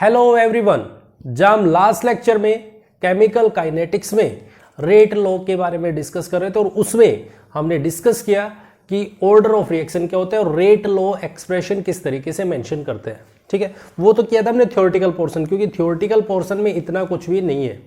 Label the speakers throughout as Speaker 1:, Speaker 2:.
Speaker 1: Hello everyone. जब हम last lecture में केमिकल काइनेटिक्स में रेट लॉ के बारे में डिस्कस कर रहे थे और उसमें हमने डिस्कस किया कि ऑर्डर ऑफ रिएक्शन क्या होता है और रेट लॉ एक्सप्रेशन किस तरीके से मेंशन करते हैं। ठीक है, वो तो किया था हमने थ्योरेटिकल पोर्शन, क्योंकि थ्योरेटिकल पोर्शन में इतना कुछ भी नहीं है।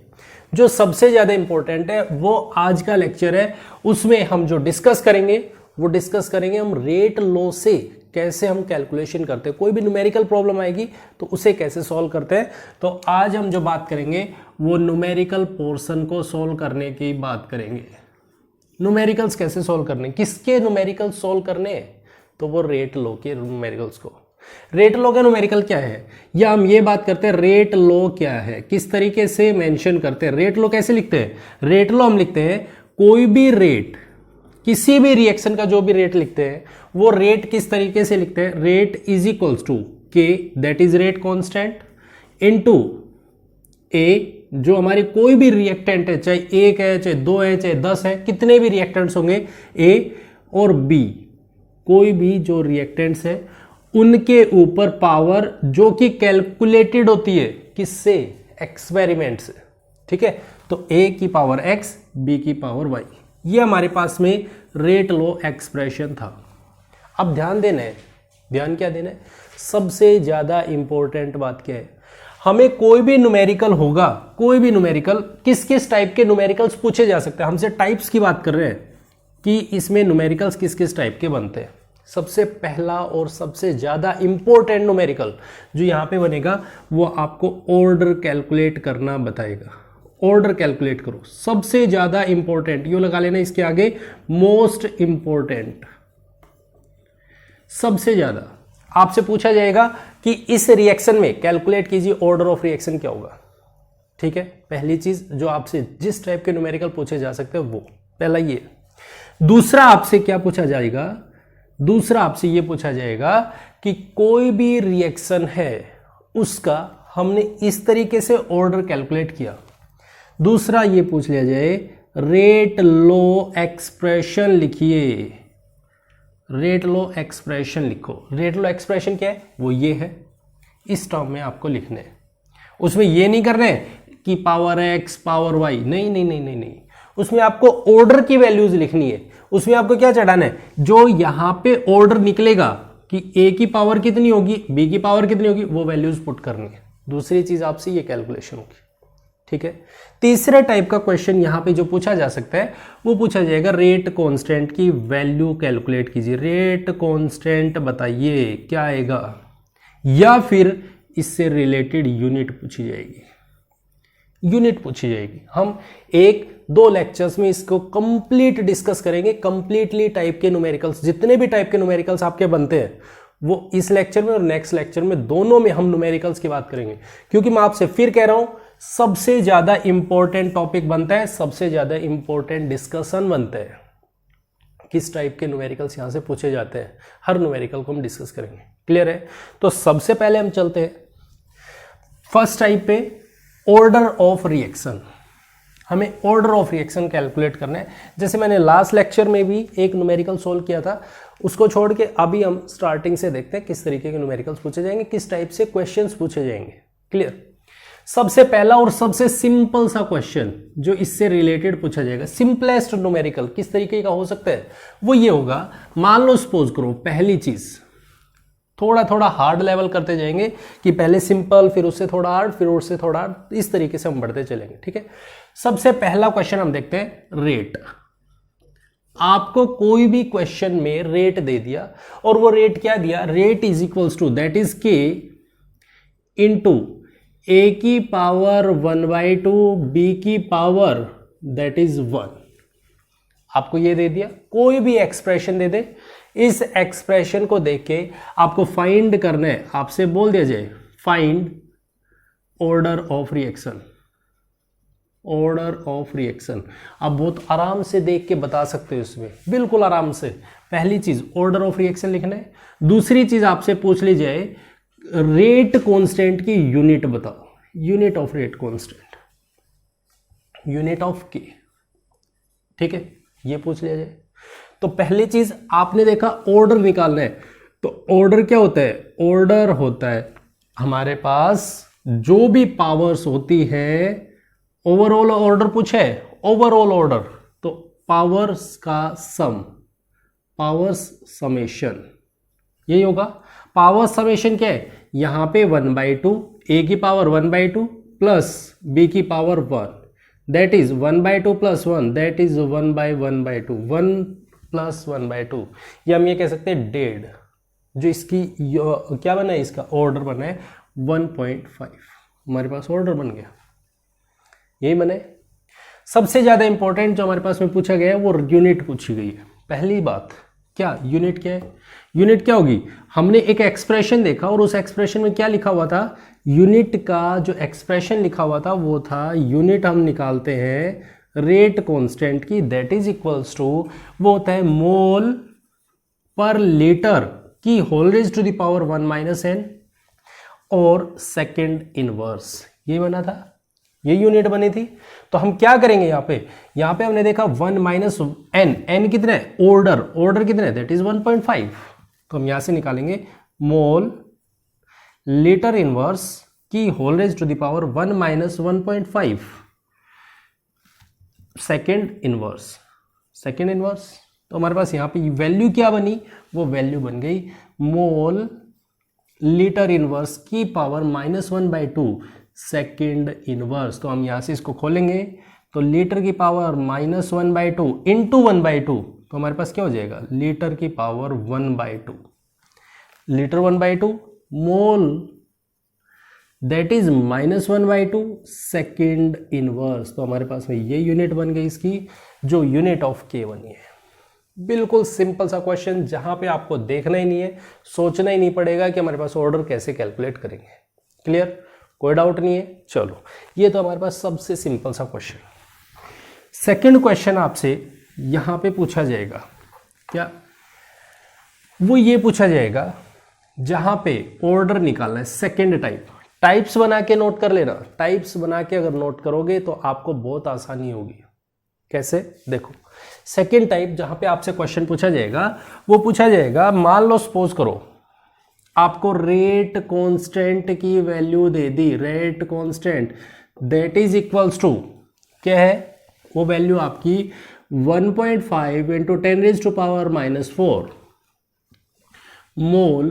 Speaker 1: जो सबसे ज़्यादा इंपॉर्टेंट है वो आज का लेक्चर है, उसमें हम जो डिस्कस करेंगे वो डिस्कस करेंगे हम रेट लॉ से कैसे हम कैलकुलेशन करते हैं। कोई भी न्यूमेरिकल प्रॉब्लम आएगी तो उसे कैसे सॉल्व करते हैं। तो आज हम जो बात करेंगे वो न्यूमेरिकल पोर्शन को सॉल्व करने की बात करेंगे। न्यूमेरिकल्स कैसे सॉल्व करने, किसके न्यूमेरिकल्स सॉल्व करने, तो वो रेट लॉ के न्यूमेरिकल्स को। रेट लॉ का न्यूमेरिकल क्या है, या हम ये बात करते हैं रेट लॉ क्या है, किस तरीके से मेंशन करते हैं। रेट लॉ कैसे लिखते हैं, रेट लॉ हम लिखते हैं कोई भी रेट, किसी भी रिएक्शन का जो भी रेट लिखते हैं वो रेट किस तरीके से लिखते हैं, rate is equals to K, that is rate constant, into A, जो हमारी कोई भी रिएक्टेंट है, चाहे एक है, चाहे दो है, चाहे 10 है, कितने भी रिएक्टेंट्स होंगे ए, और बी, कोई भी जो रिएक्टेंट्स है उनके ऊपर पावर जो कि कैलकुलेटेड होती है किससे, एक्सपेरिमेंट से। ठीक है, तो ए की पावर एक्स, बी की पावर वाई, ये हमारे पास में रेट लॉ एक्सप्रेशन था। अब ध्यान देना है, ध्यान क्या देना है, सबसे ज्यादा इंपॉर्टेंट बात क्या है, हमें कोई भी न्यूमेरिकल होगा, कोई भी न्यूमेरिकल, किस किस टाइप के न्यूमेरिकल्स पूछे जा सकते हैं। हमसे टाइप्स की बात कर रहे हैं कि इसमें न्यूमेरिकल्स किस किस टाइप के बनते हैं। सबसे पहला और सबसे ज्यादा इंपॉर्टेंट न्यूमेरिकल जो यहां पे बनेगा वो आपको ऑर्डर कैलकुलेट करना बताएगा। ऑर्डर कैलकुलेट करो, सबसे ज्यादा इंपॉर्टेंट, यू लगा लेना इसके आगे, मोस्ट इंपॉर्टेंट। सबसे ज्यादा आपसे पूछा जाएगा कि इस रिएक्शन में कैलकुलेट कीजिए ऑर्डर ऑफ रिएक्शन क्या होगा। ठीक है, पहली चीज जो आपसे जिस टाइप के न्यूमेरिकल पूछे जा सकते हैं वो पहला ये। दूसरा आपसे क्या पूछा जाएगा, दूसरा आपसे ये पूछा जाएगा कि कोई भी रिएक्शन है उसका हमने इस तरीके से ऑर्डर कैलकुलेट किया। दूसरा ये पूछ लिया जाए रेट लॉ एक्सप्रेशन लिखिए, रेट लॉ एक्सप्रेशन लिखो। रेट लॉ एक्सप्रेशन क्या है, वो ये है, इस टर्म में आपको लिखने हैं। उसमें ये नहीं करना है कि पावर एक्स पावर वाई, नहीं नहीं नहीं नहीं नहीं, उसमें आपको ऑर्डर की वैल्यूज लिखनी है। उसमें आपको क्या चढ़ाना है, जो यहां पे ऑर्डर निकलेगा कि ए की पावर कितनी होगी, बी की पावर कितनी होगी, वो वैल्यूज पुट करनी है। दूसरी चीज आपसे ये कैलकुलेशन होगी। ठीक है, तीसरे टाइप का क्वेश्चन यहां पे जो पूछा जा सकता है वो पूछा जाएगा रेट कांस्टेंट की वैल्यू कैलकुलेट कीजिए। रेट कांस्टेंट बताइए क्या आएगा, या फिर इससे रिलेटेड यूनिट पूछी जाएगी, यूनिट पूछी जाएगी। हम एक दो लेक्चर्स में इसको कंप्लीट डिस्कस करेंगे। कंप्लीटली टाइप के न्यूमेरिकल्स, जितने भी टाइप के न्यूमेरिकल्स आपके बनते हैं वो इस लेक्चर में और नेक्स्ट लेक्चर में, दोनों में हम न्यूमेरिकल्स की बात करेंगे। क्योंकि मैं आपसे फिर कह रहा हूं सबसे ज्यादा इंपॉर्टेंट टॉपिक बनता है, सबसे ज्यादा इंपॉर्टेंट डिस्कशन बनता है। किस टाइप के न्यूमेरिकल्स यहां से पूछे जाते हैं, हर न्यूमेरिकल को हम डिस्कस करेंगे। क्लियर है, तो सबसे पहले हम चलते हैं फर्स्ट टाइप पे, ऑर्डर ऑफ रिएक्शन। हमें ऑर्डर ऑफ रिएक्शन कैलकुलेट करना है। जैसे मैंने लास्ट लेक्चर में भी एक न्यूमेरिकल सोल्व किया था, उसको छोड़ के अभी हम स्टार्टिंग से देखते हैं किस तरीके के न्यूमेरिकल्स पूछे जाएंगे, किस टाइप से क्वेश्चंस पूछे जाएंगे। क्लियर, सबसे पहला और सबसे सिंपल सा क्वेश्चन जो इससे रिलेटेड पूछा जाएगा, सिंपलेस्ट न्यूमेरिकल किस तरीके का हो सकता है, वो ये होगा। मान लो सपोज करो, पहली चीज थोड़ा थोड़ा हार्ड लेवल करते जाएंगे कि पहले सिंपल, फिर उससे थोड़ा हार्ड, फिर उससे थोड़ा हार्ड, इस तरीके से हम बढ़ते चलेंगे। ठीक है, सबसे पहला क्वेश्चन हम देखते हैं रेट। आपको कोई भी क्वेश्चन में रेट दे दिया और वो रेट क्या दिया, rate is equals to that is k into a की पावर 1/2, बी की पावर दैट इज 1। आपको ये दे दिया, कोई भी एक्सप्रेशन दे दे, इस एक्सप्रेशन को देख के आपको फाइंड करना है। आपसे बोल दिया जाए find order of reaction, order of reaction. आप बहुत आराम से देख के बता सकते हो इसमें, बिल्कुल आराम से। पहली चीज ऑर्डर ऑफ रिएक्शन लिखना है। दूसरी चीज आपसे पूछ ली जाए रेट कांस्टेंट की यूनिट बताओ, unit of rate constant, unit of के। ठीक है, ये पूछ लिया जाए। तो पहली चीज आपने देखा ऑर्डर निकालना है, तो ऑर्डर क्या होता है, ऑर्डर होता है हमारे पास जो भी पावर्स होती है, ओवरऑल ऑर्डर पूछे, ओवरऑल ऑर्डर, तो पावर्स का सम, पावर्स समेशन, यही होगा। पावर समेशन क्या है, यहां पे 1/2, ए की पावर 1/2 प्लस बी की power 1, that is 1/2 plus 1, that is 1/1/2, 1 plus 1/2। ये हम ये कह सकते हैं डेढ़, जो इसकी क्या बना है, इसका ऑर्डर बना है 1.5, हमारे पास ऑर्डर बन गया, यही बने। सबसे ज्यादा इंपॉर्टेंट जो हमारे पास में पूछा गया है वो यूनिट पूछी गई है। पहली बात क्या, यूनिट क्या है, यूनिट क्या होगी, हमने एक एक्सप्रेशन देखा और उस एक्सप्रेशन में क्या लिखा हुआ था, यूनिट का जो एक्सप्रेशन लिखा हुआ था वो था, यूनिट हम निकालते हैं रेट कांस्टेंट की, दैट इज इक्वल्स टू, वो होता है मोल पर लीटर की whole raise to the power 1 - n और सेकेंड इनवर्स, ये बना था, ये यूनिट बनी थी। तो हम क्या करेंगे यहां पे हमने देखा 1 - n, n कितना है, ऑर्डर, ऑर्डर कितना है, दैट इज 1.5, तो हम यहां से निकालेंगे मोल लीटर इनवर्स की whole raise to the power 1 - 1.5 second inverse, second inverse. तो हमारे पास यहां पे वैल्यू क्या बनी, वो वैल्यू बन गई मोल लीटर इनवर्स की पावर -1/2 सेकेंड इनवर्स। तो हम यहां से इसको खोलेंगे तो लीटर की पावर -1/2 इंटू 1/2, तो हमारे पास क्या हो जाएगा, लीटर की power 1/2, litre 1/2 mole that is -1/2 second inverse. तो हमारे पास में ये यूनिट बन गई इसकी, जो यूनिट ऑफ के बनी है। बिल्कुल सिंपल सा क्वेश्चन, जहां पे आपको देखना ही नहीं है, सोचना ही नहीं पड़ेगा कि हमारे पास ऑर्डर कैसे कैलकुलेट करेंगे। क्लियर, कोई डाउट नहीं है। चलो, ये तो हमारे पास सबसे सिंपल सा क्वेश्चन। सेकंड क्वेश्चन आपसे यहां पे पूछा जाएगा, क्या वो ये पूछा जाएगा जहां पे ऑर्डर निकालना है, सेकंड टाइप। टाइप्स बना के नोट कर लेना, टाइप्स बना के अगर नोट करोगे तो आपको बहुत आसानी होगी। कैसे, देखो सेकंड टाइप जहां पे आपसे क्वेश्चन पूछा जाएगा, वो पूछा जाएगा, मान लो सपोज करो आपको रेट कांस्टेंट की वैल्यू दे दी, rate constant that is equals to, क्या है वो वैल्यू आपकी 1.5 इंटू 10⁻⁻⁴ मोल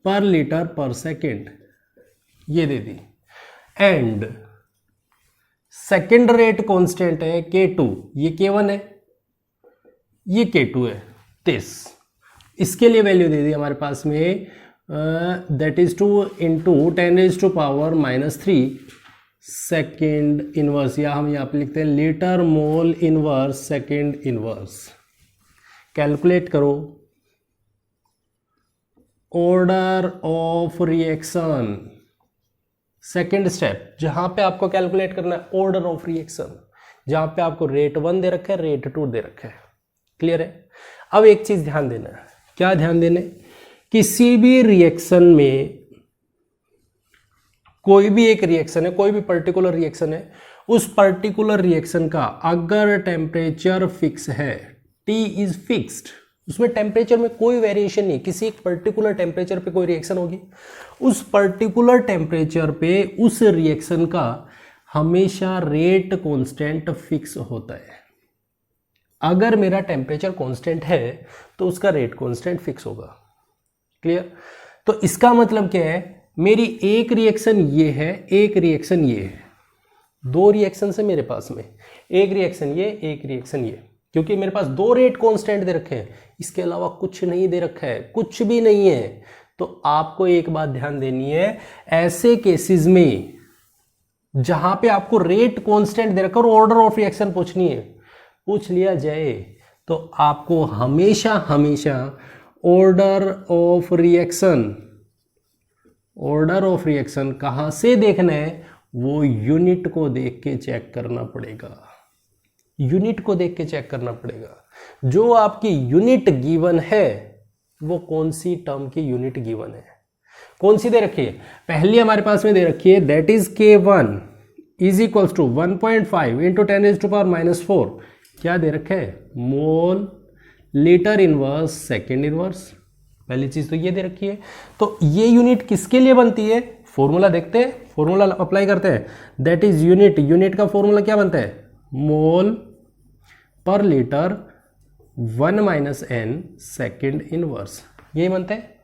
Speaker 1: पर लीटर पर सेकेंड, ये दे दी। एंड सेकेंड रेट कांस्टेंट है K2, ये K1 है, ये K2 है 30, इसके लिए वैल्यू दे दी हमारे पास में that is 2 into 10⁻³ second inverse, या हम यहाँ पे लिखते हैं litre mole inverse second inverse. Calculate करो order of reaction, second step जहां पे आपको कैलकुलेट करना है ऑर्डर ऑफ रिएक्शन, जहां पे आपको रेट 1 दे रखा है, रेट 2 दे रखा है। क्लियर है। अब एक चीज ध्यान देना है, क्या ध्यान देने, किसी भी रिएक्शन में, कोई भी एक रिएक्शन है, कोई भी पर्टिकुलर रिएक्शन है, उस पर्टिकुलर रिएक्शन का अगर टेम्परेचर फिक्स है, T इज फिक्स्ड, उसमें टेम्परेचर में कोई वेरिएशन नहीं, किसी एक पर्टिकुलर टेम्परेचर पे कोई रिएक्शन होगी, उस पर्टिकुलर टेम्परेचर पे उस रिएक्शन का हमेशा रेट कांस्टेंट फिक्स होता है। अगर मेरा टेम्परेचर कांस्टेंट है तो उसका रेट कांस्टेंट फिक्स होगा। क्लियर। तो इसका मतलब क्या है, मेरी एक रिएक्शन ये है, एक रिएक्शन ये है, दो रिएक्शन है मेरे पास में, एक रिएक्शन ये, एक रिएक्शन ये, क्योंकि मेरे पास दो रेट कांस्टेंट दे रखे हैं, इसके अलावा कुछ नहीं दे रखा है, कुछ भी नहीं है। तो आपको एक बात ध्यान देनी है, ऐसे केसेस में जहां पे आपको रेट कांस्टेंट दे रखा और ऑर्डर ऑफ रिएक्शन पूछ लिया जाए, तो आपको हमेशा हमेशा ऑर्डर ऑफ रिएक्शन कहां से देखना है, वो यूनिट को देख के चेक करना पड़ेगा, यूनिट को देख के चेक करना पड़ेगा। जो आपकी यूनिट गिवन है वो कौन सी टर्म की यूनिट गिवन है, कौन सी दे रखी है, पहली हमारे पास में दे रखी है that is K1 is equals to 1.5 into 10⁻⁻⁴, क्या दे रखा है, mole litre inverse second inverse, पहली चीज तो ये दे रखी है। तो ये यूनिट किसके लिए बनती है, फॉर्मूला देखते हैं, फॉर्मूला अप्लाई करते हैं, दैट इज यूनिट, यूनिट का फॉर्मूला क्या बनता है, mole per litre 1 minus n second inverse, ये बनता है।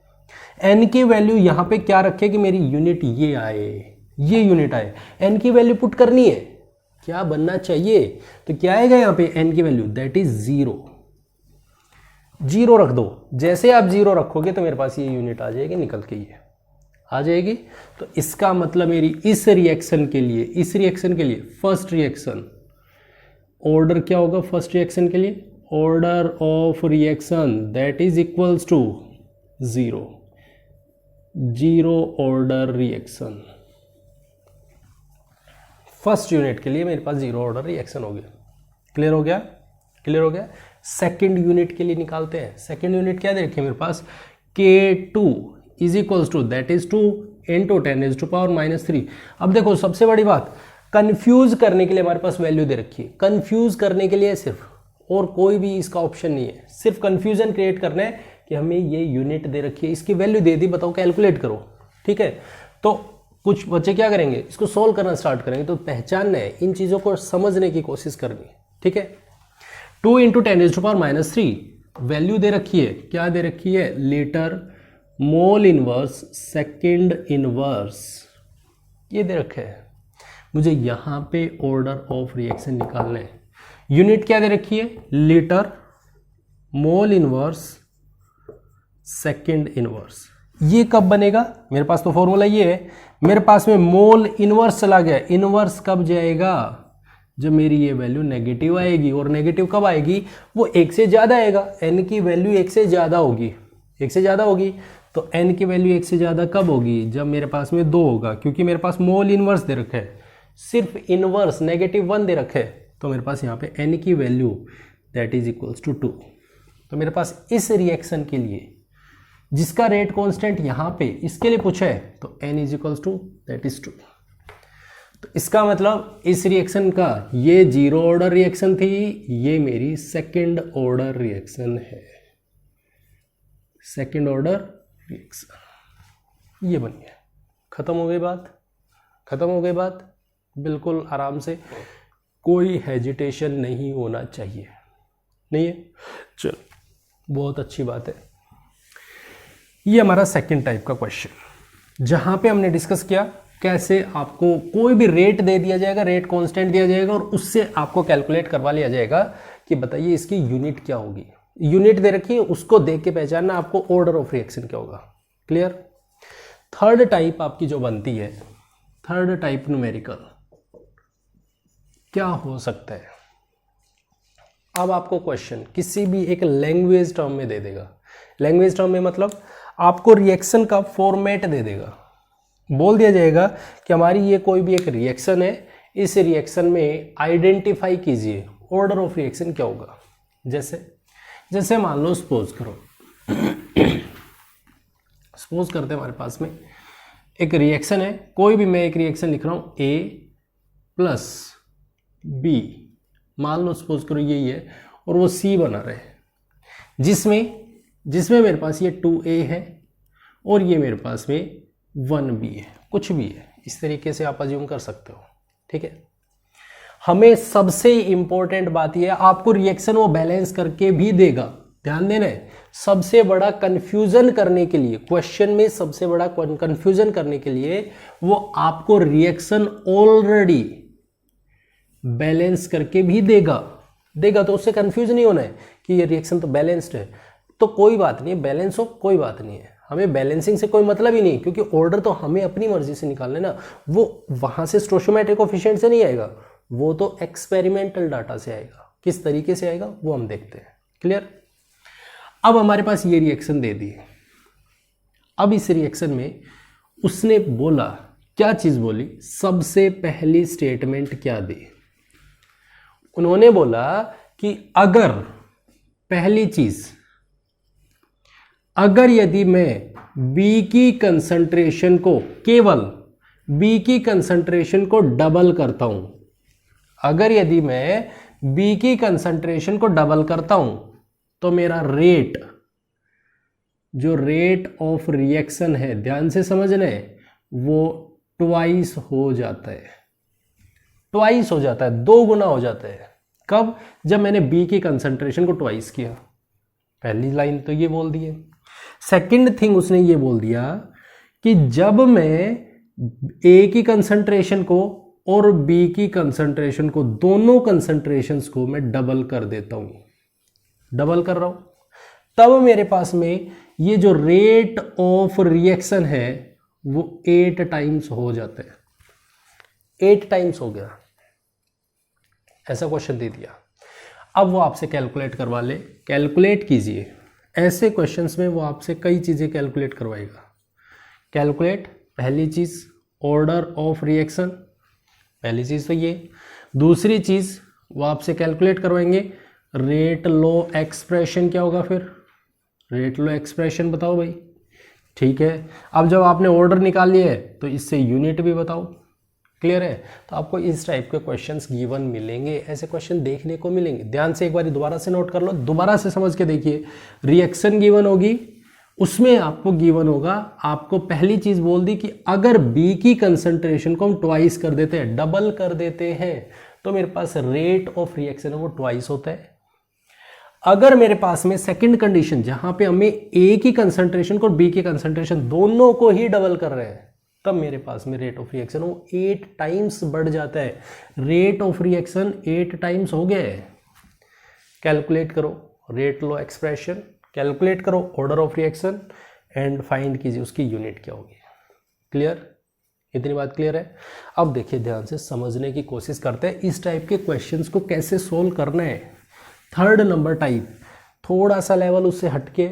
Speaker 1: एन की वैल्यू यहां पे क्या रखे कि मेरी यूनिट ये आए, ये यूनिट आए, एन की वैल्यू पुट करनी है, क्या बनना चाहिए, तो क्या आएगा यहां पे एन की वैल्यू, दैट इज 0, 0 रख दो। जैसे आप 0 रखोगे तो मेरे पास ये यूनिट आ जाएगी, निकल के ये आ जाएगी। तो इसका मतलब मेरी इस रिएक्शन के लिए, इस रिएक्शन के लिए फर्स्ट रिएक्शन ऑर्डर क्या होगा, फर्स्ट रिएक्शन के लिए order of reaction that is equals to 0, 0 order reaction. First unit के लिए मेरे पास 0 ऑर्डर रिएक्शन हो गया। क्लियर हो गया, क्लियर हो गया। सेकेंड यूनिट के लिए निकालते हैं। सेकेंड यूनिट क्या देखिए मेरे पास, K2 is equals to that is 2 into 10⁻⁻3। अब देखो सबसे बड़ी बात, कंफ्यूज करने के लिए हमारे पास वैल्यू दे रखी है, कंफ्यूज करने के लिए सिर्फ, और कोई भी इसका ऑप्शन नहीं है, सिर्फ कंफ्यूजन क्रिएट करना है कि हमें ये यूनिट दे रखी है, इसकी वैल्यू दे दी, बताओ कैलकुलेट करो। ठीक है, तो कुछ बच्चे क्या करेंगे, इसको सोल्व करना स्टार्ट करेंगे, तो पहचानना है, इन चीज़ों को समझने की कोशिश करनी। ठीक है, 2 इंटू 10⁻⁻3 वैल्यू दे रखी है, क्या दे रखी है, litre mole inverse second inverse, ये दे रखा है। मुझे यहाँ पे ऑर्डर ऑफ रिएक्शन निकालना है। यूनिट क्या दे रखी है, litre mole inverse second inverse. ये कब बनेगा, मेरे पास तो फॉर्मूला ये है, मेरे पास में मोल इनवर्स चला गया। इनवर्स कब जाएगा, जब मेरी ये वैल्यू नेगेटिव आएगी, और नेगेटिव कब आएगी, वो 1 से ज़्यादा आएगा, n की वैल्यू 1 से ज़्यादा होगी, 1 से ज़्यादा होगी। तो n की वैल्यू 1 से ज़्यादा कब होगी, जब मेरे पास में 2 होगा, क्योंकि मेरे पास मोल इनवर्स दे रखा है, सिर्फ इनवर्स -1 दे रखा है, तो मेरे पास यहाँ पे n की value that is equals to 2। तो मेरे पास इस रिएक्शन के लिए जिसका रेट कांस्टेंट यहाँ पे इसके लिए पूछा है, तो n is equals to that is 2। तो इसका मतलब इस रिएक्शन का ये 0 ऑर्डर रिएक्शन थी, ये मेरी सेकेंड ऑर्डर रिएक्शन है, सेकेंड ऑर्डर रिएक्शन। ये बन गया, खत्म हो गई बात, खत्म हो गई बात, बिल्कुल आराम से, कोई हेजिटेशन नहीं होना चाहिए, नहीं है। चलो बहुत अच्छी बात है। ये हमारा सेकंड टाइप का क्वेश्चन, जहां पे हमने डिस्कस किया कैसे आपको कोई भी रेट दे दिया जाएगा, रेट कांस्टेंट दिया जाएगा, और उससे आपको कैलकुलेट करवा लिया जाएगा कि बताइए इसकी यूनिट क्या होगी। यूनिट दे रखी है, उसको देख के पहचानना आपको ऑर्डर ऑफ रिएक्शन क्या होगा। क्लियर। थर्ड टाइप आपकी जो बनती है, थर्ड टाइप न्यूमेरिकल क्या हो सकता है। अब आपको क्वेश्चन किसी भी एक लैंग्वेज टर्म में दे देगा, लैंग्वेज टर्म में मतलब आपको रिएक्शन का फॉर्मेट दे देगा, बोल दिया जाएगा कि हमारी ये कोई भी एक रिएक्शन है, इस रिएक्शन में आइडेंटिफाई कीजिए ऑर्डर ऑफ रिएक्शन क्या होगा। जैसे मान लो सपोज करो, सपोज करते हैं हमारे पास में एक रिएक्शन है, कोई भी मैं एक रिएक्शन लिख रहा हूँ A प्लस B, मान लो सपोज करो यही है, और वो C बना रहे हैं, जिसमें मेरे पास ये 2A है और ये मेरे पास में 1B है, कुछ भी है, इस तरीके से आप अज्यूम कर सकते हो। ठीक है, हमें सबसे इंपॉर्टेंट बात यह है, आपको रिएक्शन वो बैलेंस करके भी देगा, ध्यान देना है। सबसे बड़ा कंफ्यूजन करने के लिए, क्वेश्चन में सबसे बड़ा कंफ्यूजन करने के लिए वो आपको रिएक्शन ऑलरेडी बैलेंस करके भी देगा, तो उससे कंफ्यूज नहीं होना है कि ये रिएक्शन तो बैलेंस्ड है, तो कोई बात नहीं है, बैलेंस हो कोई बात नहीं है, हमें बैलेंसिंग से कोई मतलब ही नहीं, क्योंकि ऑर्डर तो हमें अपनी मर्जी से निकालना है ना, वो वहां से स्टोइचोमेट्रिक कोएफिशिएंट से नहीं आएगा, वो तो एक्सपेरिमेंटल डाटा से आएगा। किस तरीके से आएगा वो हम देखते हैं। क्लियर। अब हमारे पास ये रिएक्शन दे दी, अब इस रिएक्शन में उसने बोला, क्या चीज बोली, सबसे पहली स्टेटमेंट क्या दी, उन्होंने बोला कि अगर पहली चीज, अगर यदि मैं B की कंसंट्रेशन को, केवल B की कंसंट्रेशन को डबल करता हूं, अगर यदि मैं B की कंसंट्रेशन को डबल करता हूं, तो मेरा रेट, जो रेट ऑफ रिएक्शन है, ध्यान से समझना है, वो ट्वाइस हो जाता है, ट्वाइस हो जाता है, 2 गुना हो जाता है। कब? जब मैंने बी की कंसंट्रेशन को ट्वाइस किया। पहली लाइन तो ये बोल दी है। सेकंड थिंग उसने ये बोल दिया कि जब मैं ए की कंसंट्रेशन को और बी की कंसंट्रेशन को, दोनों कंसंट्रेशंस को मैं डबल कर देता हूं, डबल कर रहा हूं, तब मेरे पास में ये जो रेट ऑफ रिएक्शन है वो 8 टाइम्स हो जाता है। 8 टाइम्स हो गया, ऐसा क्वेश्चन दे दिया। अब वो आपसे कैलकुलेट करवा ले, कैलकुलेट कीजिए। ऐसे क्वेश्चंस में वो आपसे कई चीज़ें कैलकुलेट करवाएगा। कैलकुलेट, पहली चीज़ ऑर्डर ऑफ रिएक्शन, पहली चीज़ तो ये। दूसरी चीज़ वो आपसे कैलकुलेट करवाएंगे रेट लो एक्सप्रेशन। क्या होगा फिर? रेट लो एक्सप्रेशन बताओ भाई, ठीक है। अब जब आपने ऑर्डर निकाल लिया है तो इससे यूनिट भी बताओ। क्लियर है? तो आपको इस टाइप के क्वेश्चंस गिवन मिलेंगे, ऐसे क्वेश्चन देखने को मिलेंगे। ध्यान से एक बार दोबारा से नोट कर लो, दोबारा से समझ के देखिए। रिएक्शन गिवन होगी, उसमें आपको गिवन होगा, आपको पहली चीज बोल दी कि अगर बी की कंसंट्रेशन को हम ट्वाइस कर देते हैं, डबल कर देते हैं, तो मेरे पास रेट ऑफ रिएक्शन है वो ट्वाइस होता है। अगर मेरे पास में सेकंड कंडीशन, जहां पे हमें ए की कंसंट्रेशन को और बी की कंसंट्रेशन दोनों को ही डबल कर रहे हैं, तब मेरे पास में रेट ऑफ रिएक्शन वो 8 टाइम्स बढ़ जाता है। रेट ऑफ रिएक्शन 8 टाइम्स हो गया है। कैलकुलेट करो रेट लो एक्सप्रेशन, कैलकुलेट करो order of reaction and find कीजिए उसकी यूनिट क्या होगी। क्लियर? इतनी बात क्लियर है? अब देखिए, ध्यान से समझने की कोशिश करते हैं इस टाइप के क्वेश्चंस को कैसे सोल्व करना है। थर्ड नंबर टाइप, थोड़ा सा लेवल उससे हटके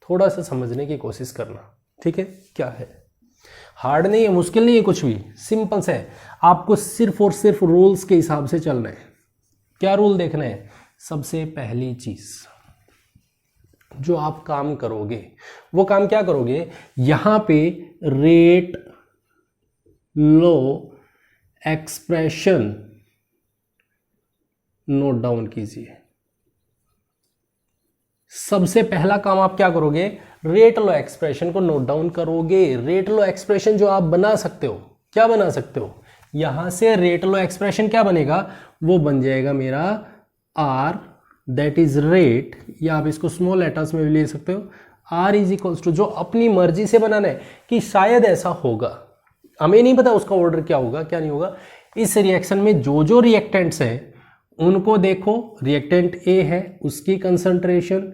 Speaker 1: थोड़ा सा समझने की कोशिश करना, ठीक है? क्या है, हार्ड नहीं है, मुश्किल नहीं है, कुछ भी सिंपल से है। आपको सिर्फ और सिर्फ रूल्स के हिसाब से चलना है। क्या रूल देखना है? सबसे पहली चीज जो आप काम करोगे, वो काम क्या करोगे, यहां पे रेट लो एक्सप्रेशन नोट डाउन कीजिए। सबसे पहला काम आप क्या करोगे, रेट लो एक्सप्रेशन को नोट डाउन करोगे। रेट लो एक्सप्रेशन जो आप बना सकते हो, क्या बना सकते हो, यहां से रेट लो एक्सप्रेशन क्या बनेगा, वो बन जाएगा मेरा आर, दैट इज रेट, या आप इसको स्मॉल लेटर्स में भी ले सकते हो। आर इज इक्वल्स टू, जो अपनी मर्जी से बनाना है कि शायद ऐसा होगा, हमें नहीं पता उसका ऑर्डर क्या होगा क्या नहीं होगा। इस रिएक्शन में जो जो रिएक्टेंट्स हैं उनको देखो, रिएक्टेंट ए है उसकी कंसंट्रेशन,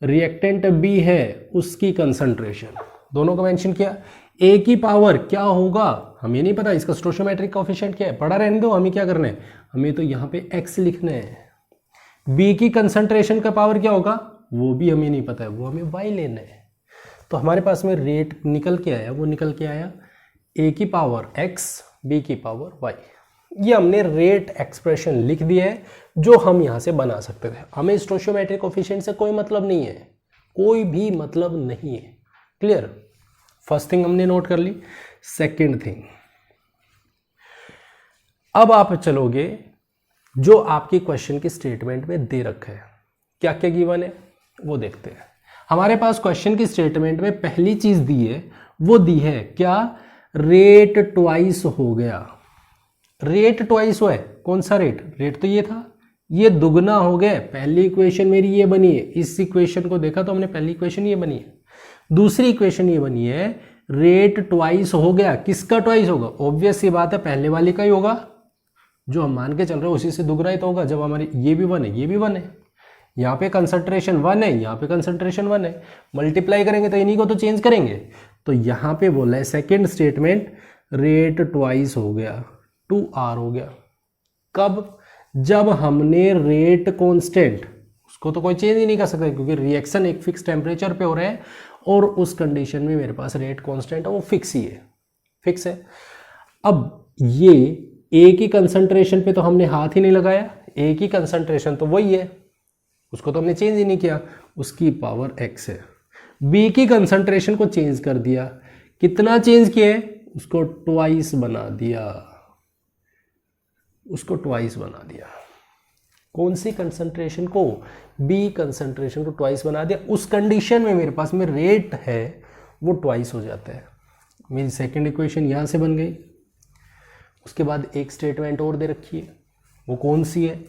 Speaker 1: रिएक्टेंट बी है उसकी कंसंट्रेशन, दोनों को मेंशन किया। ए की पावर क्या होगा हमें नहीं पता, इसका स्टोइचोमेट्रिक कोएफिशिएंट क्या है, पढ़ा रहने दो, हमें क्या करना है, हमें तो यहाँ पे एक्स लिखना है। बी की कंसंट्रेशन का पावर क्या होगा वो भी हमें नहीं पता है, वो हमें वाई लेना है। तो हमारे पास में रेट निकल के आया, वो निकल के आया ए की पावर एक्स, बी की पावर वाई। ये हमने रेट एक्सप्रेशन लिख दिया है जो हम यहां से बना सकते थे। हमें स्टोइचोमेट्रिक कोएफिशिएंट से कोई मतलब नहीं है, कोई भी मतलब नहीं है। क्लियर? फर्स्ट थिंग हमने नोट कर ली। सेकंड थिंग, अब आप चलोगे जो आपकी क्वेश्चन की स्टेटमेंट में दे रखा है, क्या क्या गिवन है वो देखते हैं। हमारे पास क्वेश्चन की स्टेटमेंट में पहली चीज दी है, वो दी है क्या, रेट ट्वाइस हो गया। रेट ट्वाइस हुआ है, कौन सा रेट, रेट तो ये था, ये दुगना हो गया। पहली इक्वेशन मेरी ये बनी है, इस इक्वेशन को देखा तो हमने पहली इक्वेशन ये बनी है। दूसरी इक्वेशन ये बनी है, रेट ट्वाइस हो गया, किसका ट्वाइस होगा, ऑब्वियस सी बात है पहले वाले का ही होगा, जो हम मान के चल रहे हैं उसी से दुगना ही तो होगा। जब हमारी ये भी 1 है ये भी 1 है, यहाँ पे कंसंट्रेशन 1 है यहाँ पे कंसंट्रेशन 1 है, मल्टीप्लाई करेंगे तो इन्हीं को तो चेंज करेंगे। तो यहाँ पे बोला है सेकेंड स्टेटमेंट, रेट ट्वाइस हो गया, 2R हो गया। कब, जब हमने रेट कांस्टेंट, उसको तो कोई चेंज ही नहीं कर सकता क्योंकि रिएक्शन एक फिक्स टेम्परेचर पे हो रहा है, और उस कंडीशन में मेरे पास रेट कांस्टेंट है वो फिक्स ही है, फिक्स है। अब ये ए की कंसंट्रेशन पे तो हमने हाथ ही नहीं लगाया, ए की कंसंट्रेशन तो वही है, उसको तो हमने चेंज ही नहीं किया, उसकी पावर x है। बी की कंसंट्रेशन को चेंज कर दिया, कितना चेंज किया, उसको ट्वाइस बना दिया, उसको ट्वाइस बना दिया। कौन सी कंसंट्रेशन को, बी कंसंट्रेशन को ट्वाइस बना दिया। उस कंडीशन में मेरे पास में रेट है वो ट्वाइस हो जाता है। मेरी सेकंड इक्वेशन यहाँ से बन गई। उसके बाद एक स्टेटमेंट और दे रखी है, वो कौन सी है?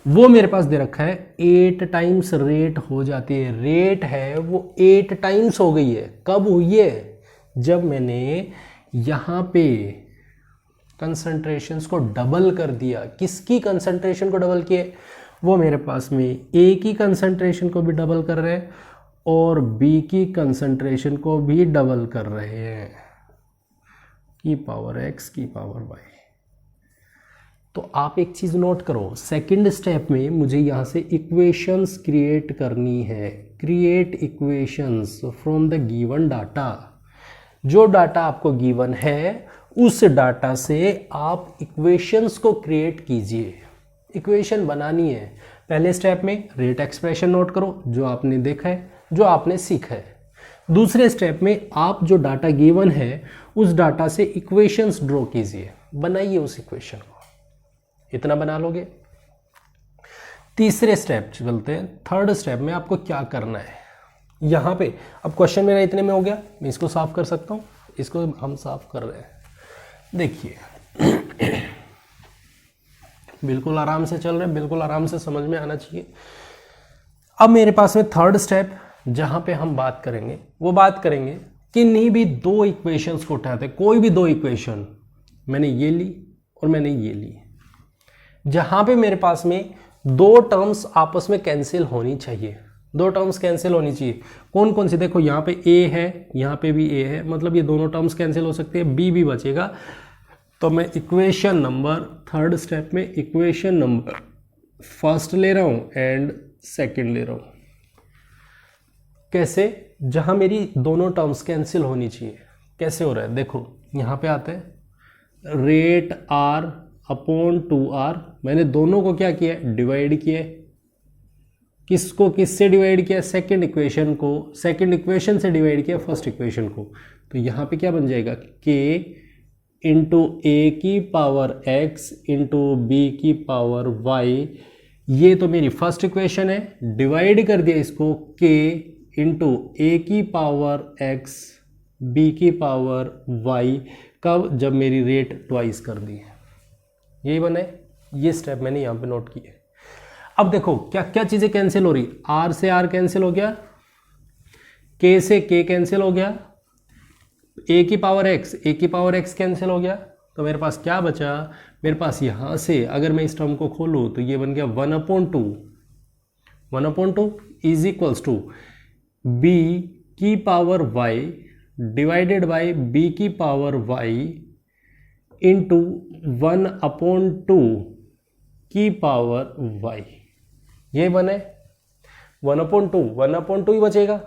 Speaker 1: वो मेरे पास दे रखा है 8 टाइम्स रेट हो जाती है। रेट है वो 8 टाइम्स हो गई है। कब हुई है? जब मैंने यहाँ पे कंसंट्रेशंस को डबल कर दिया। किसकी कंसंट्रेशन को डबल किए? वो मेरे पास में ए की कंसंट्रेशन को भी डबल कर रहे हैं और बी की कंसंट्रेशन को भी डबल कर रहे हैं, की पावर एक्स की पावर वाई। तो आप एक चीज़ नोट करो, सेकंड स्टेप में मुझे यहाँ से इक्वेशंस क्रिएट करनी है। Create equations from the given data. जो डाटा आपको गिवन है उस डाटा से आप इक्वेशंस को क्रिएट कीजिए। इक्वेशन बनानी है। पहले स्टेप में रेट एक्सप्रेशन नोट करो, जो आपने देखा है, जो आपने सीखा है। दूसरे स्टेप में आप जो डाटा गिवन है उस डाटा से इक्वेशंस ड्रॉ कीजिए, बनाइए उस इक्वेशन को। इतना बना लोगे। तीसरे स्टेप चलते हैं। थर्ड स्टेप में आपको क्या करना है? यहाँ पे अब क्वेश्चन मेरा इतने में हो गया, मैं इसको साफ कर सकता हूँ। इसको हम साफ कर रहे हैं, देखिए बिल्कुल आराम से चल रहे हैं, बिल्कुल आराम से समझ में आना चाहिए। अब मेरे पास में थर्ड स्टेप जहाँ पे हम बात करेंगे, वो बात करेंगे कि नहीं भी दो इक्वेशंस को उठाते, कोई भी दो इक्वेशन, मैंने ये ली और मैंने ये ली, जहाँ पे मेरे पास में दो टर्म्स आपस में कैंसिल होनी चाहिए। दो टर्म्स कैंसिल होनी चाहिए। कौन कौन सी? देखो यहाँ पे ए है, यहाँ पे भी ए है, मतलब ये दोनों टर्म्स कैंसिल हो सकते हैं, बी भी बचेगा। तो मैं इक्वेशन नंबर थर्ड स्टेप में इक्वेशन नंबर फर्स्ट ले रहा हूँ एंड सेकंड ले रहा हूँ। कैसे? जहाँ मेरी दोनों टर्म्स कैंसिल होनी चाहिए। कैसे हो रहा है? देखो यहाँ पे आते हैं रेट आर अपॉन 2r। मैंने दोनों को क्या किया? डिवाइड किया। किसको किससे डिवाइड किया? सेकंड इक्वेशन को सेकंड इक्वेशन से डिवाइड किया फर्स्ट इक्वेशन को। तो यहाँ पे क्या बन जाएगा? k इंटू ए की पावर x इंटू बी की पावर y। ये तो मेरी फर्स्ट इक्वेशन है। डिवाइड कर दिया इसको k इंटू ए की पावर x बी की पावर y। कब? जब मेरी रेट ट्वाइस कर दी है। यही बने। ये स्टेप मैंने यहाँ पे नोट किए। अब देखो क्या क्या चीज़ें कैंसिल हो रही। r से r कैंसिल हो गया, k से k कैंसिल हो गया, a की पावर x कैंसिल हो गया। तो मेरे पास क्या बचा? मेरे पास यहाँ से अगर मैं इस टर्म को खोलूँ तो ये बन गया 1/2 इज इक्वल्स टू b की power y divided by b की पावर y इंटू 1/2 की पावर y। ये बने 1/2 ही बचेगा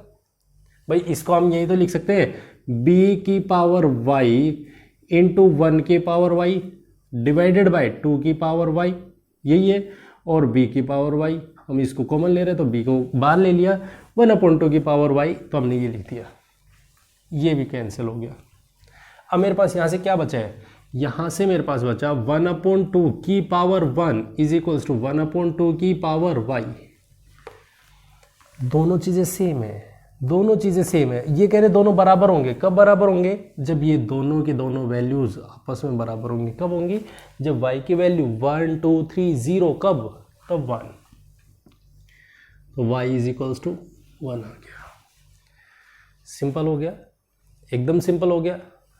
Speaker 1: भाई। इसको हम यही तो लिख सकते हैं, b की पावर y इंटू 1 की पावर y डिवाइडेड बाई 2 की पावर y। यही है। और b की पावर y हम इसको कॉमन ले रहे हैं तो b को बाहर ले लिया, 1/2 की पावर y तो हमने ये लिख दिया। ये भी कैंसिल हो गया। अब मेरे पास यहाँ से क्या बचा है? यहाँ से मेरे पास बचा 1/2 की पावर 1 इज इक्वल्स टू 1/2 की पावर y। दोनों चीज़ें सेम है, दोनों चीज़ें सेम है। ये कह रहे दोनों बराबर होंगे। कब बराबर होंगे? जब ये दोनों के दोनों वैल्यूज़ आपस में बराबर होंगी। कब होंगी? जब y की वैल्यू 1 2 3 0। कब? तब 1। तो y इज इक्वल्स टू 1 आ गया। सिंपल हो गया, एकदम सिंपल हो गया।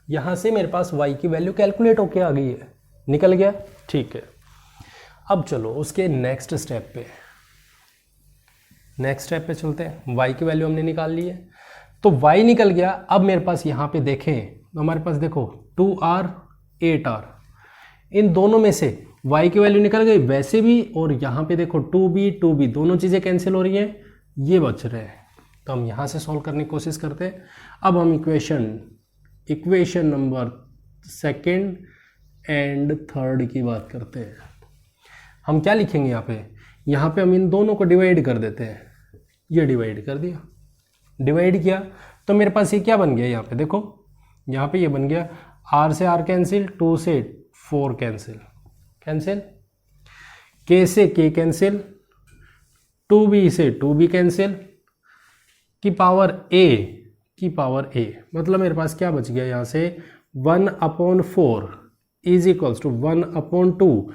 Speaker 1: यहाँ से मेरे पास y की वैल्यू कैलकुलेट होके आ गई है, निकल गया। ठीक है, अब चलो उसके नेक्स्ट स्टेप पे चलते हैं। y की वैल्यू हमने निकाल ली है, तो y निकल गया। अब मेरे पास यहाँ पे देखें तो हमारे पास देखो 2r 8r, इन दोनों में से y की वैल्यू निकल गई वैसे भी। और यहाँ पे देखो 2b दोनों चीज़ें कैंसिल हो रही हैं, ये बच रहे हैं। तो हम यहाँ से सॉल्व करने की कोशिश करते हैं। अब हम equation number second and third की बात करते हैं। हम क्या लिखेंगे यहाँ पे हम इन दोनों को डिवाइड कर देते हैं। ये डिवाइड कर दिया, डिवाइड किया तो मेरे पास ये क्या बन गया? यहाँ पे देखो, यहाँ पे ये बन गया r से r कैंसिल, 2 से 4 कैंसिल, k से k कैंसिल, 2b से 2b कैंसिल, की पावर a की पावर a, मतलब मेरे पास क्या बच गया यहाँ से 1/4 इज इक्वल्स टू 1/2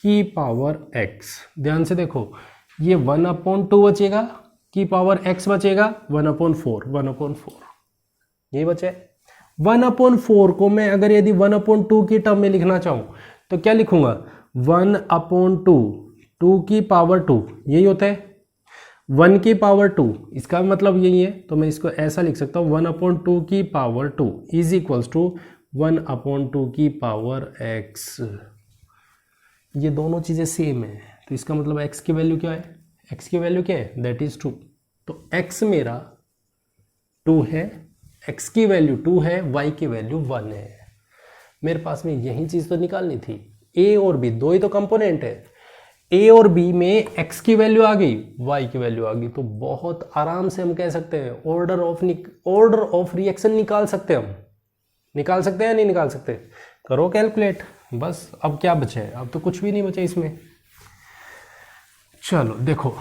Speaker 1: की पावर x। ध्यान से देखो, ये 1/2 बचेगा, की पावर x बचेगा 1/4 ये बचे। 1/4 को मैं अगर यदि 1/2 की टर्म में लिखना चाहूँ तो क्या लिखूंगा, 1/2 2 की पावर 2, यही होता है 1 की पावर 2, इसका मतलब यही है। तो मैं इसको ऐसा लिख सकता हूँ 1/2 की पावर 2 इज इक्वल्स टू 1/2 की पावर x। ये दोनों चीज़ें सेम है, तो इसका मतलब x की वैल्यू क्या है, x की वैल्यू क्या है, दैट इज 2। तो x मेरा 2 है, x की वैल्यू 2 है, y की वैल्यू 1 है। मेरे पास में यही चीज़ तो निकालनी थी। a और b दो ही तो कंपोनेंट है, a और b में x की वैल्यू आ गई, y की वैल्यू आ गई, तो बहुत आराम से हम कह सकते हैं ऑर्डर ऑफ रिएक्शन निकाल सकते हैं। हम निकाल सकते हैं या नहीं निकाल सकते, करो कैलकुलेट। बस अब क्या बचे है, अब तो कुछ भी नहीं बचा इसमें। चलो देखो,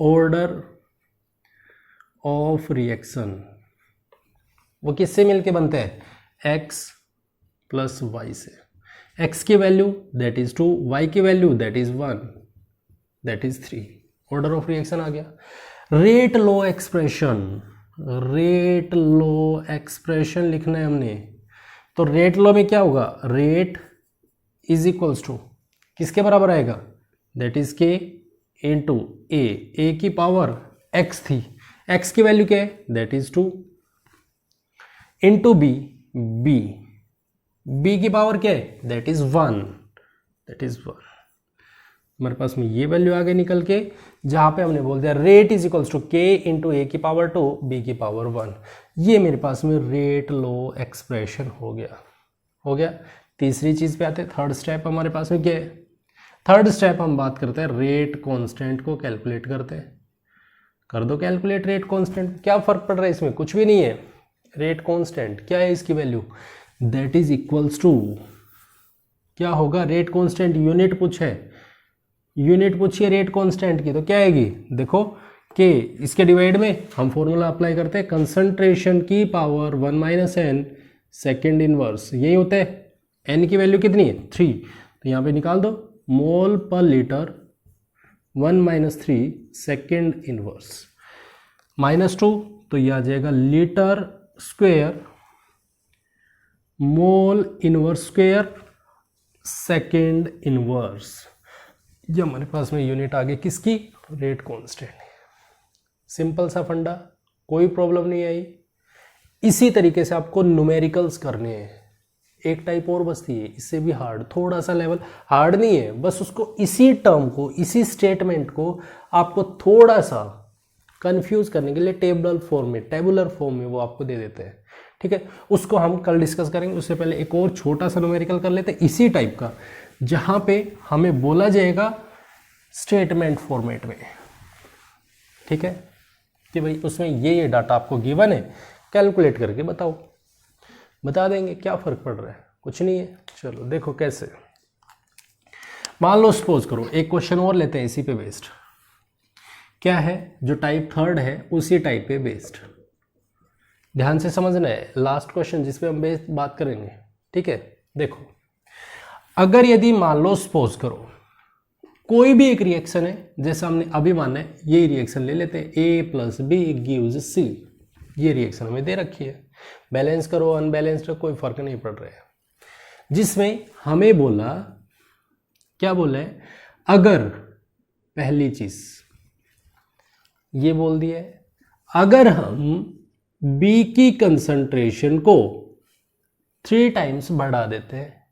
Speaker 1: ऑर्डर ऑफ रिएक्शन वो किससे मिलके बनते हैं, x प्लस वाई से। x की वैल्यू दैट इज 2, y की value that is 1, that is 3। Order of reaction आ गया। रेट लो एक्सप्रेशन लिखना है हमने। तो रेट लो में क्या होगा, रेट इज इक्वल्स टू किसके बराबर आएगा, that is k into a की पावर x थी, x की वैल्यू क्या है, दैट इज 2 इंटू b की पावर क्या है, दैट इज 1, हमारे पास में ये वैल्यू आगे निकल के, जहां पे हमने बोल दिया rate is equals to k into a की पावर 2 b की पावर 1। ये मेरे पास में रेट लो एक्सप्रेशन हो गया। तीसरी चीज पे आते हैं, थर्ड स्टेप हमारे पास में क्या है, थर्ड स्टेप हम बात करते हैं रेट कांस्टेंट को कैलकुलेट करते हैं। कर दो कैलकुलेट रेट कांस्टेंट, क्या फर्क पड़ रहा है इसमें, कुछ भी नहीं है। रेट कांस्टेंट क्या है, इसकी value that is equals to क्या होगा, रेट कांस्टेंट यूनिट पूछिए रेट कांस्टेंट की, तो क्या आएगी, देखो के इसके डिवाइड में हम फॉर्मूला अप्लाई करते हैं, कंसंट्रेशन की power 1 minus n second inverse, यही होता है। एन की वैल्यू कितनी है, 3, तो यहाँ पे निकाल दो, मोल per litre 1 minus 3 second inverse, -2, तो यह आ जाएगा litre square mole inverse square second inverse. ये हमारे पास में यूनिट आ गई किसकी, रेट कांस्टेंट। सिंपल सा फंडा, कोई प्रॉब्लम नहीं आई। इसी तरीके से आपको न्यूमेरिकल्स करने हैं। एक टाइप और बचती है, इससे भी हार्ड, थोड़ा सा लेवल हार्ड नहीं है, बस उसको इसी टर्म को, इसी स्टेटमेंट को आपको थोड़ा सा कंफ्यूज करने के लिए टेबुलर फॉर्म में वो आपको दे देते हैं। ठीक है, उसको हम कल डिस्कस करेंगे। उससे पहले एक और छोटा सा न्यूमेरिकल कर लेते हैं इसी टाइप का, जहां पे हमें बोला जाएगा स्टेटमेंट फॉर्मेट में। ठीक है, कि भाई उसमें ये डाटा आपको गिवन है, कैलकुलेट करके बताओ, बता देंगे। क्या फर्क पड़ रहा है, कुछ नहीं है। चलो देखो कैसे, मान लो सपोज करो एक क्वेश्चन और लेते हैं इसी पे बेस्ड। क्या है, जो टाइप थर्ड है उसी टाइप पे बेस्ड, ध्यान से समझना है। लास्ट क्वेश्चन जिस पे हम बेस्ड बात करेंगे। ठीक है, देखो अगर यदि मान लो सपोज करो कोई भी एक रिएक्शन है, जैसे हमने अभी माना है, ये रिएक्शन ले लेते हैं, A plus B gives C। ये रिएक्शन हमें दे रखी है, बैलेंस करो अनबैलेंस्ड कोई फर्क नहीं पड़ रहा है। जिसमें हमें बोला, क्या बोला है, अगर पहली चीज ये बोल दिया है, अगर हम B की कंसंट्रेशन को 3 टाइम्स बढ़ा देते हैं,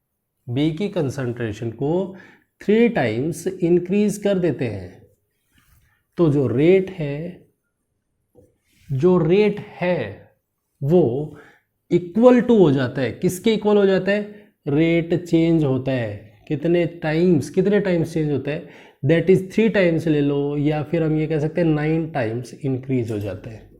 Speaker 1: B की कंसंट्रेशन को 3 टाइम्स इंक्रीज कर देते हैं, तो जो रेट है वो इक्वल टू हो जाता है, किसके इक्वल हो जाता है, रेट चेंज होता है कितने टाइम्स चेंज होता है, दैट इज 3 टाइम्स ले लो, या फिर हम ये कह सकते हैं 9 टाइम्स इंक्रीज हो जाता है।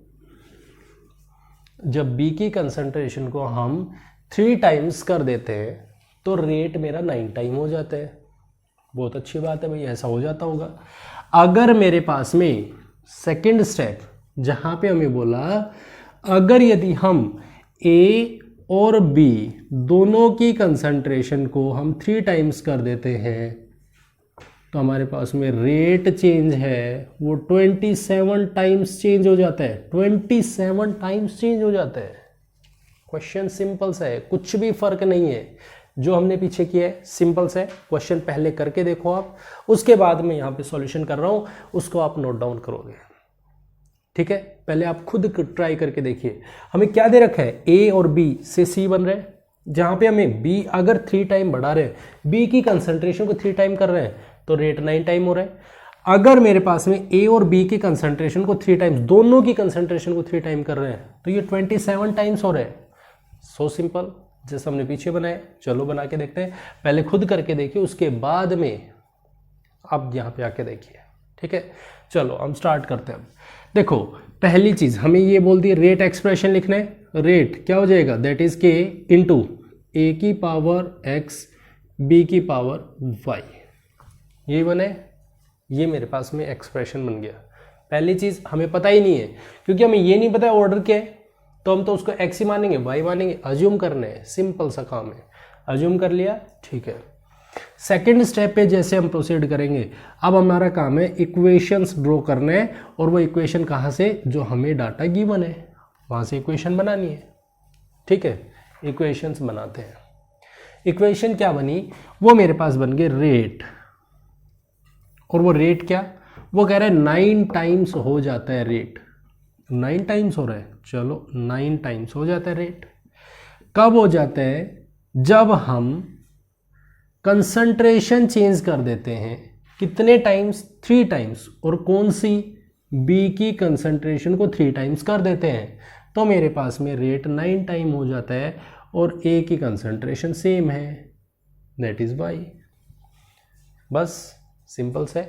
Speaker 1: जब B की कंसंट्रेशन को हम 3 टाइम्स कर देते हैं तो रेट मेरा 9 टाइम हो जाता है। बहुत अच्छी बात है भाई, ऐसा हो जाता होगा। अगर मेरे पास में सेकंड स्टेप जहाँ पे हमें बोला अगर यदि हम ए और बी दोनों की कंसंट्रेशन को हम 3 टाइम्स कर देते हैं तो हमारे पास में रेट चेंज है वो 27 टाइम्स चेंज हो जाता है। 27 टाइम्स चेंज हो जाता है। क्वेश्चन सिंपल सा है, कुछ भी फर्क नहीं है जो हमने पीछे किया है, सिंपल सा है। क्वेश्चन पहले करके देखो आप, उसके बाद में यहाँ पे सॉल्यूशन कर रहा हूँ, उसको आप नोट डाउन करोगे। ठीक है, पहले आप खुद ट्राई करके देखिए। हमें क्या दे रखा है, ए और बी से सी बन रहे हैं, जहाँ पे हमें बी अगर 3 टाइम बढ़ा रहे हैं, बी की कंसंट्रेशन को 3 टाइम कर रहे हैं तो रेट 9 टाइम हो रहा है। अगर मेरे पास में ए और बी की कंसंट्रेशन को 3 टाइम्स, दोनों की कंसंट्रेशन को 3 टाइम कर रहे हैं तो ये 27 टाइम्स हो रहा है। सो सिंपल, जैसे हमने पीछे बनाया। चलो बना के देखते हैं, पहले खुद करके देखिए, उसके बाद में आप यहाँ पे आके देखिए। ठीक है, चलो हम स्टार्ट करते हैं। देखो पहली चीज हमें ये बोल दी रेट एक्सप्रेशन लिखना है। रेट क्या हो जाएगा, that is k into a की पावर एक्स बी की पावर वाई। ये बने, ये मेरे पास में एक्सप्रेशन बन गया। पहली चीज हमें पता ही नहीं है, क्योंकि हमें ये नहीं पता है ऑर्डर क्या है, तो हम तो उसको एक्स ही मानेंगे, वाई मानेंगे, अज्यूम करने हैं। सिंपल सा काम है, अज्यूम कर लिया। ठीक है, सेकेंड स्टेप पे जैसे हम प्रोसीड करेंगे, अब हमारा काम है इक्वेशंस ड्रॉ करना है, और वो इक्वेशन कहाँ से, जो हमें डाटा गिवन है वहाँ से इक्वेशन बनानी है। ठीक है, इक्वेशंस बनाते हैं। इक्वेशन क्या बनी, वो मेरे पास बन गए रेट, और वो रेट क्या, वो कह रहा है 9 टाइम्स हो जाता है रेट। 9 टाइम्स हो रहा है, चलो 9 टाइम्स हो जाता है रेट। कब हो जाता है, जब हम कंसंट्रेशन चेंज कर देते हैं। कितने टाइम्स, 3 टाइम्स, और कौन सी, बी की कंसंट्रेशन को 3 टाइम्स कर देते हैं, तो मेरे पास में रेट 9 टाइम हो जाता है, और ए की कंसंट्रेशन सेम है, दैट इज वाई। बस सिंपल से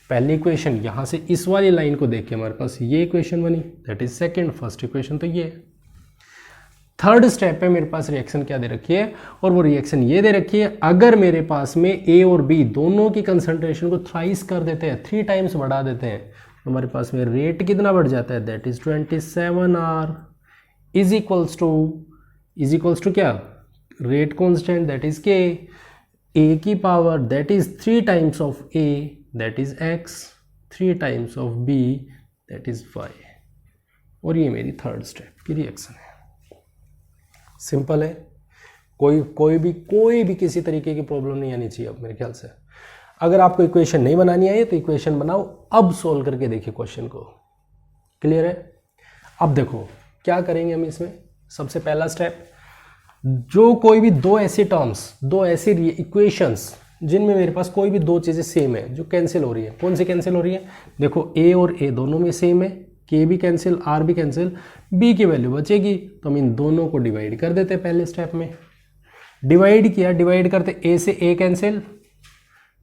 Speaker 1: पहली इक्वेशन यहाँ से इस वाली लाइन को देख के हमारे पास ये इक्वेशन बनी, that is second. First equation तो ये। थर्ड स्टेप पे मेरे पास रिएक्शन क्या दे रखी है, और वो रिएक्शन ये दे रखी है, अगर मेरे पास में ए और बी दोनों की कंसंट्रेशन को थ्राइस कर देते हैं, 3 टाइम्स बढ़ा देते हैं, तो हमारे पास में रेट कितना बढ़ जाता है, that is 27R is equals to क्या, rate constant that is k, A की power that is 3 times of A that is x, 3 times of B that is y. और ये मेरी थर्ड स्टेप की रिएक्शन है। सिंपल है, कोई भी किसी तरीके की प्रॉब्लम नहीं आनी चाहिए अब मेरे ख्याल से। अगर आपको इक्वेशन नहीं बनानी आई तो इक्वेशन बनाओ, अब सोल्व करके देखिए क्वेश्चन को। क्लियर है। अब देखो क्या करेंगे हम इसमें। सबसे पहला स्टेप, जो कोई भी दो ऐसे टर्म्स, दो ऐसी इक्वेशंस जिनमें मेरे पास कोई भी दो चीज़ें सेम है जो कैंसिल हो रही है, कौन सी कैंसिल हो रही है, देखो ए और ए दोनों में सेम है, के भी कैंसिल, आर भी कैंसिल, बी की वैल्यू बचेगी, तो हम इन दोनों को डिवाइड कर देते हैं। पहले स्टेप में डिवाइड किया, डिवाइड करते ए से ए कैंसिल,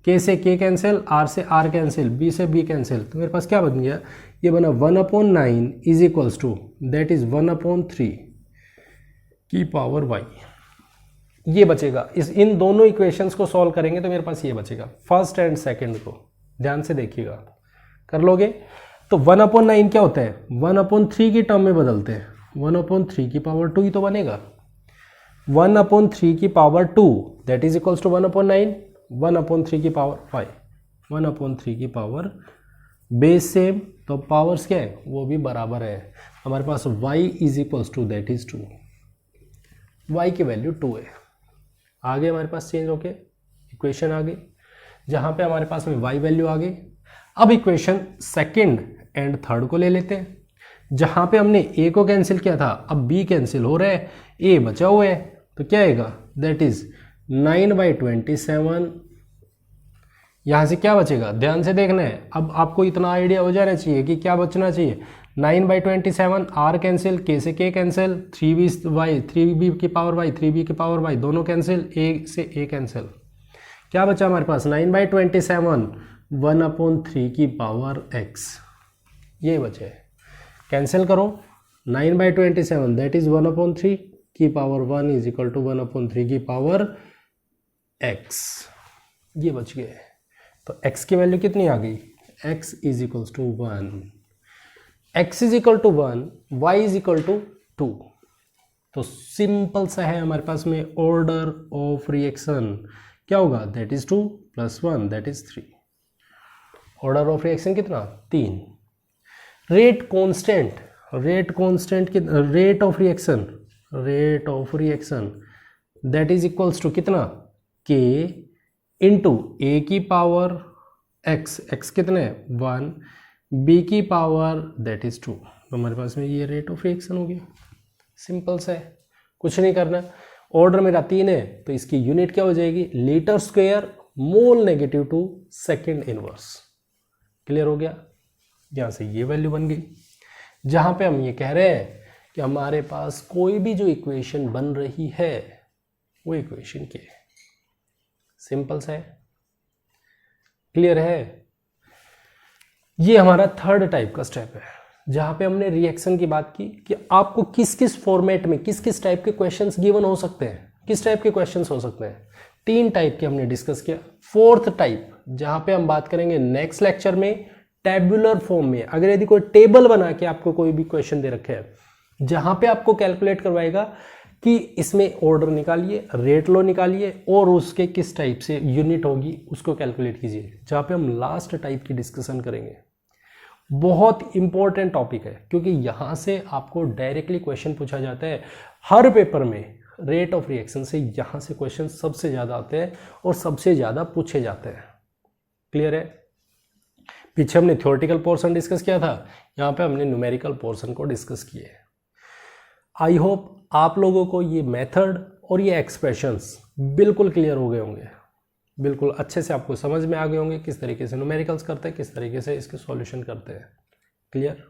Speaker 1: के से के कैंसिल, आर से आर कैंसिल, बी से बी कैंसिल, तो मेरे पास क्या बन गया, ये बना 1/9 is equals to that is 1/3 की पावर वाई। ये बचेगा। इन दोनों इक्वेशंस को सॉल्व करेंगे तो मेरे पास ये बचेगा। फर्स्ट एंड सेकंड को ध्यान से देखिएगा, कर लोगे तो 1/9 क्या होता है, 1/3 की टर्म में बदलते हैं, 1/3 की पावर 2 ही तो बनेगा। 1/3 की power 2 that is equals to 1/9, 1/3 की पावर 5, 1/3 की पावर बेस सेम, तो पावर्स क्या है वो भी बराबर है। हमारे पास y is equals to that is 2, y की वैल्यू 2 है। आगे हमारे पास चेंज होके इक्वेशन आ गई, जहाँ पे हमारे पास में y वैल्यू आ गई। अब इक्वेशन सेकंड एंड थर्ड को ले लेते हैं, जहाँ पे हमने a को कैंसिल किया था, अब b कैंसिल हो रहा है, a बचा हुआ है, तो क्या आएगा, दैट इज 9/27। यहाँ से क्या बचेगा, ध्यान से देखना है। अब आपको इतना आइडिया हो जाना चाहिए कि क्या बचना चाहिए, 9/27, आर कैंसिल, के से के कैंसिल, 3b की पावर वाई, 3b की पावर वाई दोनों कैंसिल, ए से ए कैंसिल, क्या बचा हमारे पास 9/27, 1/3 की पावर x, ये बचे। कैंसिल करो, 9/27 दैट इज 1/3 की पावर 1 इज इक्वल टू 1/3 की पावर x, ये बच गए। तो x की वैल्यू कितनी आ गई, x is equals to 1। x is equal to 1, y is equal to 2। तो सिंपल सा है हमारे पास में ऑर्डर ऑफ रिएक्शन क्या होगा, that is 2 + 1 that is 3। Order of reaction कितना, 3। Rate constant, rate of reaction that is equals to कितना, k इंटू a की पावर x कितने 1, b की पावर दैट इज 2। तो हमारे पास में ये रेट ऑफ रिएक्शन हो गया। सिंपल सा है, कुछ नहीं करना। ऑर्डर मेरा 3 है तो इसकी यूनिट क्या हो जाएगी, litre square mole negative two second inverse. Clear हो गया, यहां से ये वैल्यू बन गई। जहां पे हम ये कह रहे हैं कि हमारे पास कोई भी जो इक्वेशन बन रही है वो इक्वेशन क्या है, सिंपल सा है। क्लियर है, ये हमारा थर्ड टाइप का स्टेप है जहां पे हमने रिएक्शन की बात की कि आपको किस किस फॉर्मेट में किस किस टाइप के क्वेश्चंस गिवन हो सकते हैं, किस टाइप के क्वेश्चंस हो सकते हैं। 3 टाइप के हमने डिस्कस किया। फोर्थ टाइप जहां पे हम बात करेंगे नेक्स्ट लेक्चर में, टेबुलर फॉर्म में। अगर यदि कोई टेबल बना के आपको कोई भी क्वेश्चन दे रखे हैं जहां पे आपको कैलकुलेट करवाएगा कि इसमें ऑर्डर निकालिए, रेट लो निकालिए और उसके किस टाइप से यूनिट होगी उसको कैलकुलेट कीजिए, जहां पे हम लास्ट टाइप की डिस्कशन करेंगे। बहुत इंपॉर्टेंट टॉपिक है क्योंकि यहां से आपको डायरेक्टली क्वेश्चन पूछा जाता है हर पेपर में। रेट ऑफ रिएक्शन से यहां से क्वेश्चन सबसे ज्यादा आते हैं और सबसे ज्यादा पूछे जाते हैं। क्लियर है, पीछे हमने थ्योरेटिकल पोर्शन डिस्कस किया था, यहां पे हमने न्यूमेरिकल पोर्शन को डिस्कस किए। आई होप आप लोगों को ये मेथड और ये एक्सप्रेशंस बिल्कुल क्लियर हो गए होंगे, बिल्कुल अच्छे से आपको समझ में आ गए होंगे किस तरीके से न्यूमेरिकल्स करते हैं, किस तरीके से इसके सॉल्यूशन करते हैं। क्लियर,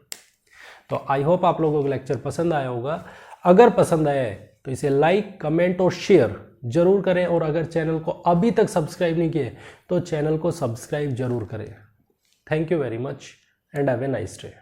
Speaker 1: तो आई होप आप लोगों को लेक्चर पसंद आया होगा। अगर पसंद आया है तो इसे लाइक, कमेंट और शेयर जरूर करें, और अगर चैनल को अभी तक सब्सक्राइब नहीं किए तो चैनल को सब्सक्राइब जरूर करें। Thank you very much and have a nice day.